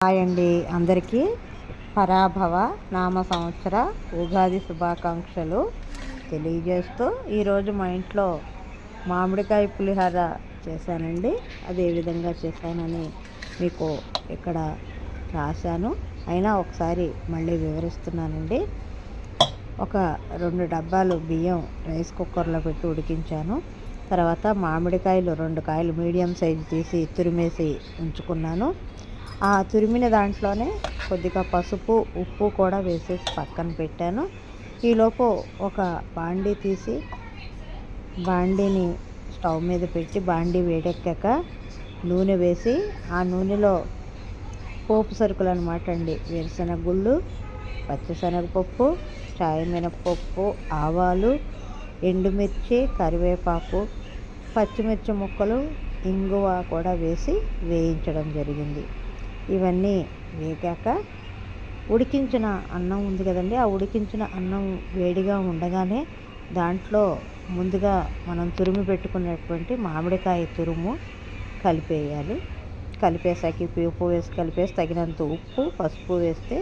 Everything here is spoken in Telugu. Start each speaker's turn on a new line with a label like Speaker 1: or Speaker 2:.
Speaker 1: హాయ్ అండి, అందరికీ పరాభవ నామ సంవత్సర ఉగాది శుభాకాంక్షలు తెలియజేస్తూ ఈరోజు మా ఇంట్లో మామిడికాయ పులిహోర చేశానండి. అది ఏ విధంగా చేశానని మీకు ఇక్కడ రాశాను, అయినా ఒకసారి మళ్ళీ వివరిస్తున్నానండి. ఒక 2 డబ్బాలు బియ్యం రైస్ కుక్కర్లో పెట్టి ఉడికించాను. తర్వాత మామిడికాయలు 2 కాయలు మీడియం సైజు తీసి తురిమేసి ఉంచుకున్నాను. ఆ తురిమిన దాంట్లోనే కొద్దిగా పసుపు, ఉప్పు కూడా వేసేసి పక్కన పెట్టాను. ఈలోపు ఒక బాండీ తీసి బాండీని స్టవ్ మీద పెట్టి బాండీ వేడెక్కాక నూనె వేసి ఆ నూనెలో పోపు సరుకులు అనమాట అండి, వేరుశనగ గుళ్ళు, పచ్చిశనగపప్పు, చాయ్ మినపప్పు, ఆవాలు, ఎండుమిర్చి, కరివేపాకు, పచ్చిమిర్చి ముక్కలు, ఇంగువ కూడా వేసి వేయించడం జరిగింది. ఇవన్నీ వేగాక ఉడికించిన అన్నం ఉంది కదండి, ఆ ఉడికించిన అన్నం వేడిగా ఉండగానే దాంట్లో ముందుగా మనం తురిమి పెట్టుకున్నటువంటి మామిడికాయ తురుము కలిపేయాలి. కలిపేసాక ఉప్పు వేసి కలిపేసి తగినంత ఉప్పు, పసుపు వేస్తే